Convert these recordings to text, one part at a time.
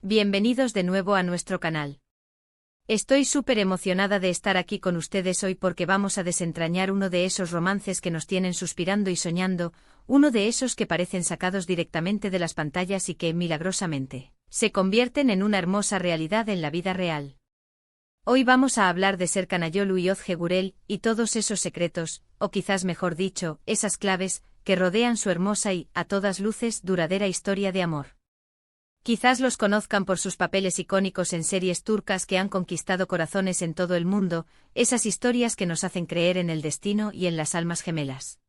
Bienvenidos de nuevo a nuestro canal. Estoy súper emocionada de estar aquí con ustedes hoy porque vamos a desentrañar uno de esos romances que nos tienen suspirando y soñando, uno de esos que parecen sacados directamente de las pantallas y que, milagrosamente, se convierten en una hermosa realidad en la vida real. Hoy vamos a hablar de Serkan Ayolu y Ozge Gürel y todos esos secretos, o quizás mejor dicho, esas claves, que rodean su hermosa y, a todas luces, duradera historia de amor. Quizás los conozcan por sus papeles icónicos en series turcas que han conquistado corazones en todo el mundo, esas historias que nos hacen creer en el destino y en las almas gemelas.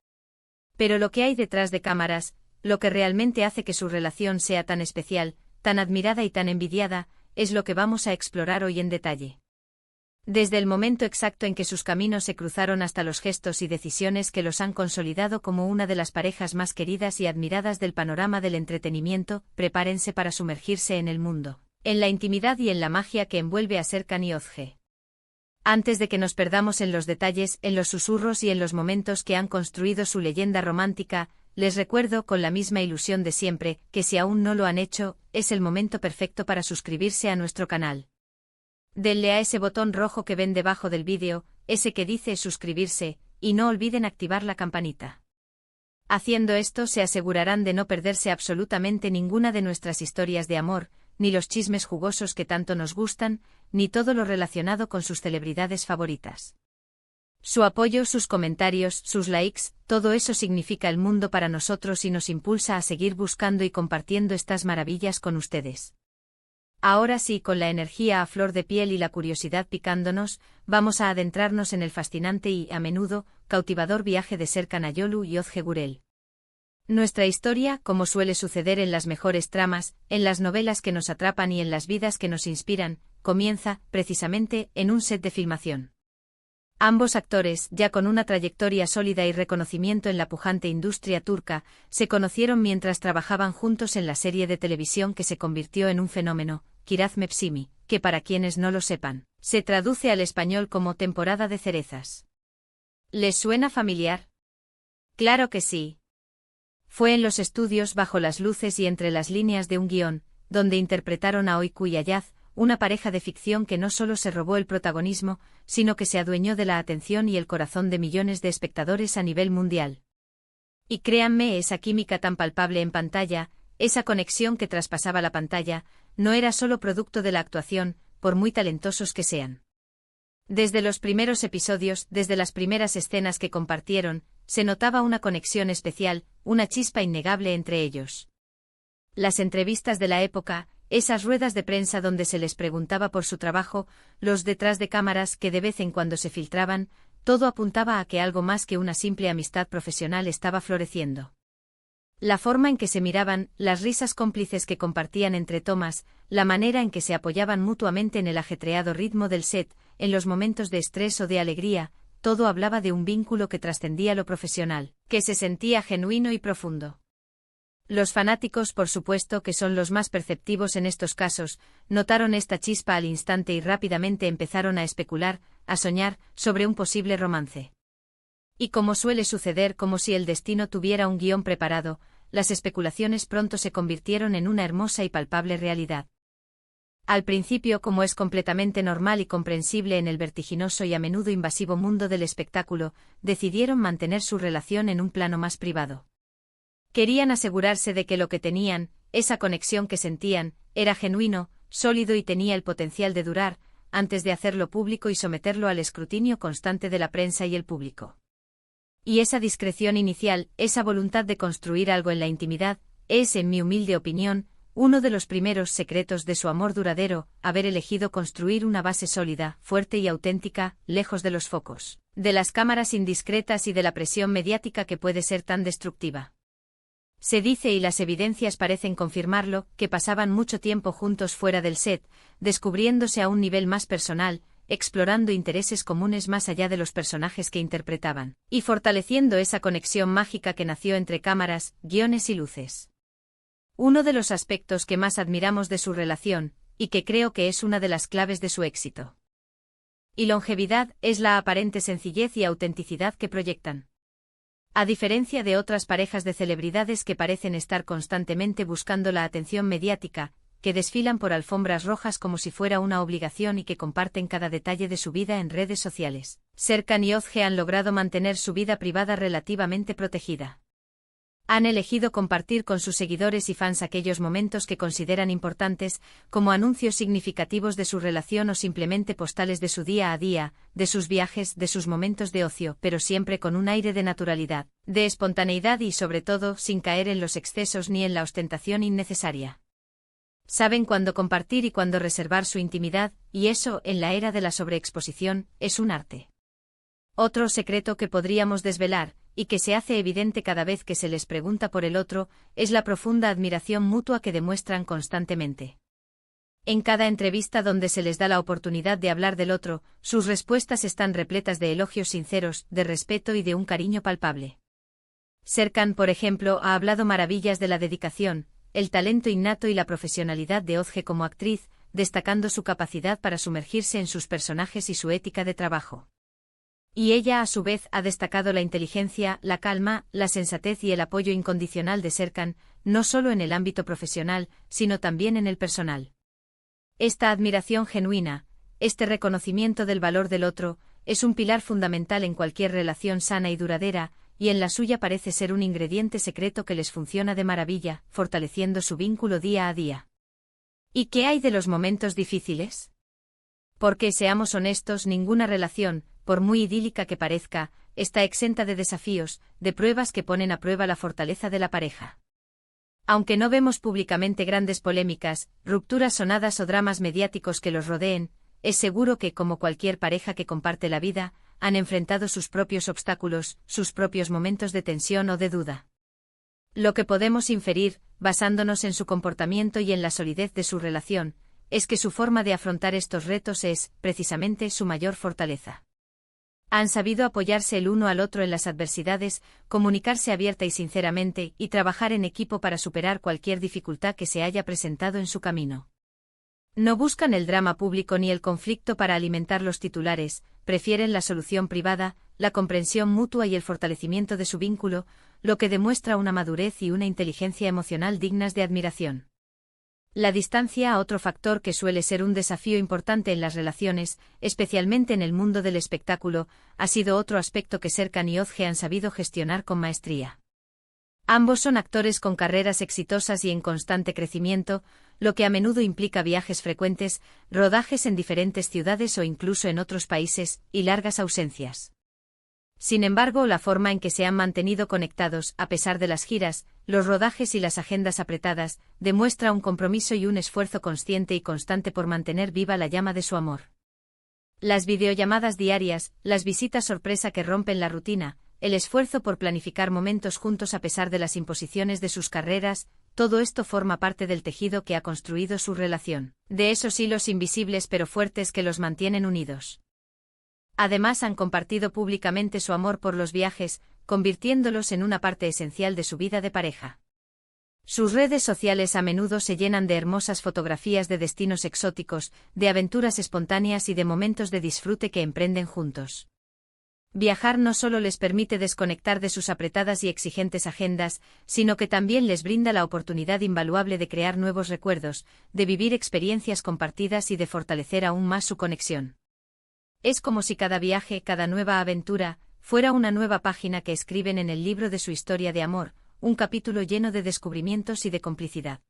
Pero lo que hay detrás de cámaras, lo que realmente hace que su relación sea tan especial, tan admirada y tan envidiada, es lo que vamos a explorar hoy en detalle. Desde el momento exacto en que sus caminos se cruzaron hasta los gestos y decisiones que los han consolidado como una de las parejas más queridas y admiradas del panorama del entretenimiento, prepárense para sumergirse en el mundo, en la intimidad y en la magia que envuelve a Serkan y Ozge. Antes de que nos perdamos en los detalles, en los susurros y en los momentos que han construido su leyenda romántica, les recuerdo con la misma ilusión de siempre, que si aún no lo han hecho, es el momento perfecto para suscribirse a nuestro canal. Denle a ese botón rojo que ven debajo del vídeo, ese que dice suscribirse, y no olviden activar la campanita. Haciendo esto se asegurarán de no perderse absolutamente ninguna de nuestras historias de amor, ni los chismes jugosos que tanto nos gustan, ni todo lo relacionado con sus celebridades favoritas. Su apoyo, sus comentarios, sus likes, todo eso significa el mundo para nosotros y nos impulsa a seguir buscando y compartiendo estas maravillas con ustedes. Ahora sí, con la energía a flor de piel y la curiosidad picándonos, vamos a adentrarnos en el fascinante y, a menudo, cautivador viaje de Serkan Ayolu y Ozge Gürel. Nuestra historia, como suele suceder en las mejores tramas, en las novelas que nos atrapan y en las vidas que nos inspiran, comienza, precisamente, en un set de filmación. Ambos actores, ya con una trayectoria sólida y reconocimiento en la pujante industria turca, se conocieron mientras trabajaban juntos en la serie de televisión que se convirtió en un fenómeno, Kiraz Mevsimi, que para quienes no lo sepan, se traduce al español como temporada de cerezas. ¿Les suena familiar? Claro que sí. Fue en los estudios bajo las luces y entre las líneas de un guión, donde interpretaron a Oyku y Ayaz, una pareja de ficción que no solo se robó el protagonismo, sino que se adueñó de la atención y el corazón de millones de espectadores a nivel mundial. Y créanme, esa química tan palpable en pantalla, esa conexión que traspasaba la pantalla, no era solo producto de la actuación, por muy talentosos que sean. Desde los primeros episodios, desde las primeras escenas que compartieron, se notaba una conexión especial, una chispa innegable entre ellos. Las entrevistas de la época, esas ruedas de prensa donde se les preguntaba por su trabajo, los detrás de cámaras que de vez en cuando se filtraban, todo apuntaba a que algo más que una simple amistad profesional estaba floreciendo. La forma en que se miraban, las risas cómplices que compartían entre tomas, la manera en que se apoyaban mutuamente en el ajetreado ritmo del set, en los momentos de estrés o de alegría, todo hablaba de un vínculo que trascendía lo profesional, que se sentía genuino y profundo. Los fanáticos, por supuesto, que son los más perceptivos en estos casos, notaron esta chispa al instante y rápidamente empezaron a especular, a soñar, sobre un posible romance. Y como suele suceder, como si el destino tuviera un guión preparado, las especulaciones pronto se convirtieron en una hermosa y palpable realidad. Al principio, como es completamente normal y comprensible en el vertiginoso y a menudo invasivo mundo del espectáculo, decidieron mantener su relación en un plano más privado. Querían asegurarse de que lo que tenían, esa conexión que sentían, era genuino, sólido y tenía el potencial de durar, antes de hacerlo público y someterlo al escrutinio constante de la prensa y el público. Y esa discreción inicial, esa voluntad de construir algo en la intimidad, es, en mi humilde opinión, uno de los primeros secretos de su amor duradero, haber elegido construir una base sólida, fuerte y auténtica, lejos de los focos, de las cámaras indiscretas y de la presión mediática que puede ser tan destructiva. Se dice, y las evidencias parecen confirmarlo, que pasaban mucho tiempo juntos fuera del set, descubriéndose a un nivel más personal, explorando intereses comunes más allá de los personajes que interpretaban, y fortaleciendo esa conexión mágica que nació entre cámaras, guiones y luces. Uno de los aspectos que más admiramos de su relación, y que creo que es una de las claves de su éxito y longevidad, es la aparente sencillez y autenticidad que proyectan. A diferencia de otras parejas de celebridades que parecen estar constantemente buscando la atención mediática, que desfilan por alfombras rojas como si fuera una obligación y que comparten cada detalle de su vida en redes sociales. Serkan y Özge han logrado mantener su vida privada relativamente protegida. Han elegido compartir con sus seguidores y fans aquellos momentos que consideran importantes, como anuncios significativos de su relación o simplemente postales de su día a día, de sus viajes, de sus momentos de ocio, pero siempre con un aire de naturalidad, de espontaneidad y, sobre todo, sin caer en los excesos ni en la ostentación innecesaria. Saben cuándo compartir y cuándo reservar su intimidad, y eso, en la era de la sobreexposición, es un arte. Otro secreto que podríamos desvelar, y que se hace evidente cada vez que se les pregunta por el otro, es la profunda admiración mutua que demuestran constantemente. En cada entrevista donde se les da la oportunidad de hablar del otro, sus respuestas están repletas de elogios sinceros, de respeto y de un cariño palpable. Serkan, por ejemplo, ha hablado maravillas de la dedicación, el talento innato y la profesionalidad de Özge como actriz, destacando su capacidad para sumergirse en sus personajes y su ética de trabajo. Y ella, a su vez, ha destacado la inteligencia, la calma, la sensatez y el apoyo incondicional de Serkan, no solo en el ámbito profesional, sino también en el personal. Esta admiración genuina, este reconocimiento del valor del otro, es un pilar fundamental en cualquier relación sana y duradera, y en la suya parece ser un ingrediente secreto que les funciona de maravilla, fortaleciendo su vínculo día a día. ¿Y qué hay de los momentos difíciles? Porque, seamos honestos, ninguna relación, por muy idílica que parezca, está exenta de desafíos, de pruebas que ponen a prueba la fortaleza de la pareja. Aunque no vemos públicamente grandes polémicas, rupturas sonadas o dramas mediáticos que los rodeen, es seguro que, como cualquier pareja que comparte la vida, han enfrentado sus propios obstáculos, sus propios momentos de tensión o de duda. Lo que podemos inferir, basándonos en su comportamiento y en la solidez de su relación, es que su forma de afrontar estos retos es, precisamente, su mayor fortaleza. Han sabido apoyarse el uno al otro en las adversidades, comunicarse abierta y sinceramente, y trabajar en equipo para superar cualquier dificultad que se haya presentado en su camino. No buscan el drama público ni el conflicto para alimentar los titulares, prefieren la solución privada, la comprensión mutua y el fortalecimiento de su vínculo, lo que demuestra una madurez y una inteligencia emocional dignas de admiración. La distancia, otro factor que suele ser un desafío importante en las relaciones, especialmente en el mundo del espectáculo, ha sido otro aspecto que Serkan y Özge han sabido gestionar con maestría. Ambos son actores con carreras exitosas y en constante crecimiento, lo que a menudo implica viajes frecuentes, rodajes en diferentes ciudades o incluso en otros países, y largas ausencias. Sin embargo, la forma en que se han mantenido conectados, a pesar de las giras, los rodajes y las agendas apretadas, demuestra un compromiso y un esfuerzo consciente y constante por mantener viva la llama de su amor. Las videollamadas diarias, las visitas sorpresa que rompen la rutina, el esfuerzo por planificar momentos juntos a pesar de las imposiciones de sus carreras, todo esto forma parte del tejido que ha construido su relación, de esos hilos invisibles pero fuertes que los mantienen unidos. Además, han compartido públicamente su amor por los viajes, convirtiéndolos en una parte esencial de su vida de pareja. Sus redes sociales a menudo se llenan de hermosas fotografías de destinos exóticos, de aventuras espontáneas y de momentos de disfrute que emprenden juntos. Viajar no solo les permite desconectar de sus apretadas y exigentes agendas, sino que también les brinda la oportunidad invaluable de crear nuevos recuerdos, de vivir experiencias compartidas y de fortalecer aún más su conexión. Es como si cada viaje, cada nueva aventura, fuera una nueva página que escriben en el libro de su historia de amor, un capítulo lleno de descubrimientos y de complicidad.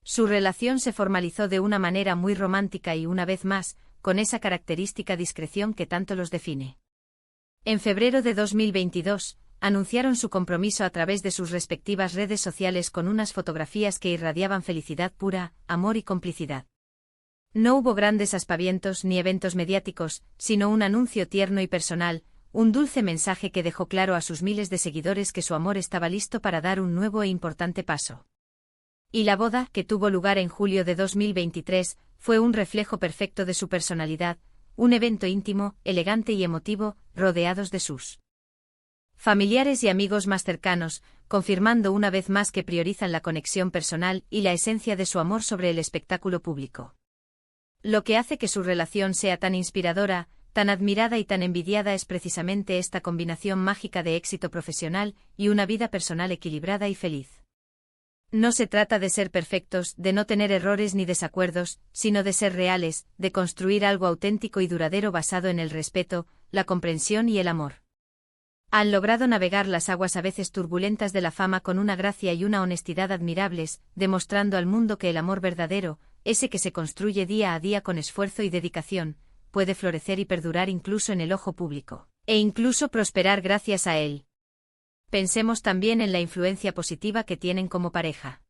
Su relación se formalizó de una manera muy romántica y, una vez más, con esa característica discreción que tanto los define. En febrero de 2022, anunciaron su compromiso a través de sus respectivas redes sociales con unas fotografías que irradiaban felicidad pura, amor y complicidad. No hubo grandes aspavientos ni eventos mediáticos, sino un anuncio tierno y personal, un dulce mensaje que dejó claro a sus miles de seguidores que su amor estaba listo para dar un nuevo e importante paso. Y la boda, que tuvo lugar en julio de 2023, fue un reflejo perfecto de su personalidad, un evento íntimo, elegante y emotivo, rodeados de sus familiares y amigos más cercanos, confirmando una vez más que priorizan la conexión personal y la esencia de su amor sobre el espectáculo público. Lo que hace que su relación sea tan inspiradora, tan admirada y tan envidiada es precisamente esta combinación mágica de éxito profesional y una vida personal equilibrada y feliz. No se trata de ser perfectos, de no tener errores ni desacuerdos, sino de ser reales, de construir algo auténtico y duradero basado en el respeto, la comprensión y el amor. Han logrado navegar las aguas a veces turbulentas de la fama con una gracia y una honestidad admirables, demostrando al mundo que el amor verdadero, ese que se construye día a día con esfuerzo y dedicación, puede florecer y perdurar incluso en el ojo público, e incluso prosperar gracias a él. Pensemos también en la influencia positiva que tienen como pareja.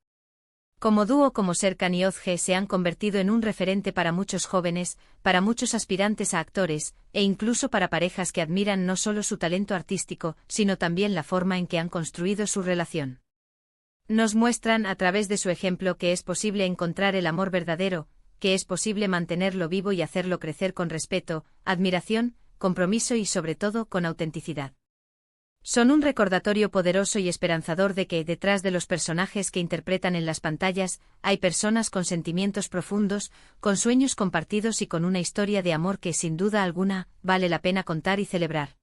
Como dúo como Serkan y Özge se han convertido en un referente para muchos jóvenes, para muchos aspirantes a actores, e incluso para parejas que admiran no solo su talento artístico, sino también la forma en que han construido su relación. Nos muestran a través de su ejemplo que es posible encontrar el amor verdadero, que es posible mantenerlo vivo y hacerlo crecer con respeto, admiración, compromiso y sobre todo con autenticidad. Son un recordatorio poderoso y esperanzador de que, detrás de los personajes que interpretan en las pantallas, hay personas con sentimientos profundos, con sueños compartidos y con una historia de amor que, sin duda alguna, vale la pena contar y celebrar.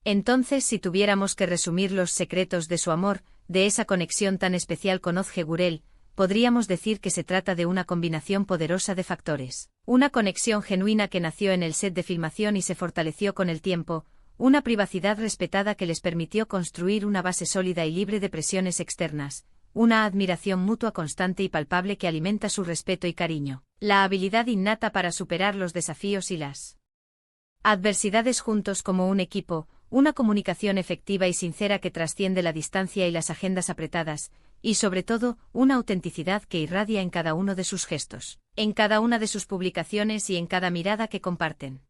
Entonces, si tuviéramos que resumir los secretos de su amor, de esa conexión tan especial con Özge Gürel, podríamos decir que se trata de una combinación poderosa de factores. Una conexión genuina que nació en el set de filmación y se fortaleció con el tiempo, una privacidad respetada que les permitió construir una base sólida y libre de presiones externas, una admiración mutua constante y palpable que alimenta su respeto y cariño, la habilidad innata para superar los desafíos y las adversidades juntos como un equipo, una comunicación efectiva y sincera que trasciende la distancia y las agendas apretadas, y sobre todo, una autenticidad que irradia en cada uno de sus gestos, en cada una de sus publicaciones y en cada mirada que comparten.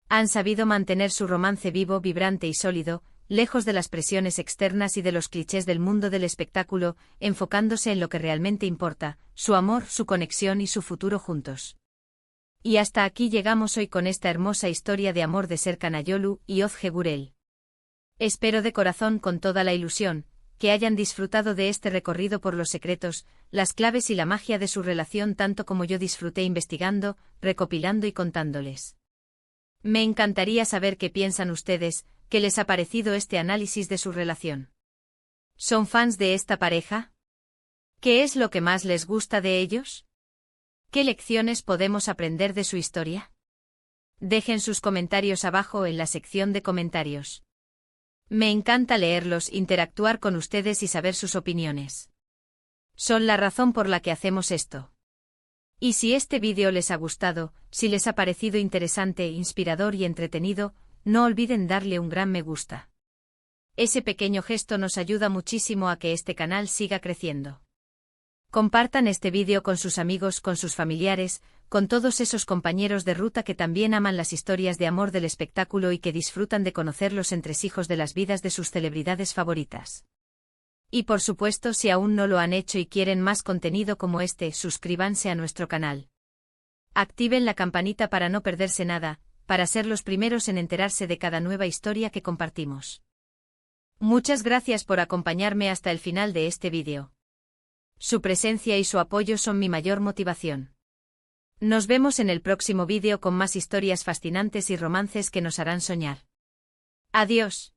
Han sabido mantener su romance vivo, vibrante y sólido, lejos de las presiones externas y de los clichés del mundo del espectáculo, enfocándose en lo que realmente importa, su amor, su conexión y su futuro juntos. Y hasta aquí llegamos hoy con esta hermosa historia de amor de Serkan Ayolu y Özge Gürel. Espero de corazón, con toda la ilusión, que hayan disfrutado de este recorrido por los secretos, las claves y la magia de su relación tanto como yo disfruté investigando, recopilando y contándoles. Me encantaría saber qué piensan ustedes, qué les ha parecido este análisis de su relación. ¿Son fans de esta pareja? ¿Qué es lo que más les gusta de ellos? ¿Qué lecciones podemos aprender de su historia? Dejen sus comentarios abajo en la sección de comentarios. Me encanta leerlos, interactuar con ustedes y saber sus opiniones. Son la razón por la que hacemos esto. Y si este vídeo les ha gustado, si les ha parecido interesante, inspirador y entretenido, no olviden darle un gran me gusta. Ese pequeño gesto nos ayuda muchísimo a que este canal siga creciendo. Compartan este vídeo con sus amigos, con sus familiares, con todos esos compañeros de ruta que también aman las historias de amor del espectáculo y que disfrutan de conocer los entresijos de las vidas de sus celebridades favoritas. Y por supuesto, si aún no lo han hecho y quieren más contenido como este, suscríbanse a nuestro canal. Activen la campanita para no perderse nada, para ser los primeros en enterarse de cada nueva historia que compartimos. Muchas gracias por acompañarme hasta el final de este vídeo. Su presencia y su apoyo son mi mayor motivación. Nos vemos en el próximo vídeo con más historias fascinantes y romances que nos harán soñar. Adiós.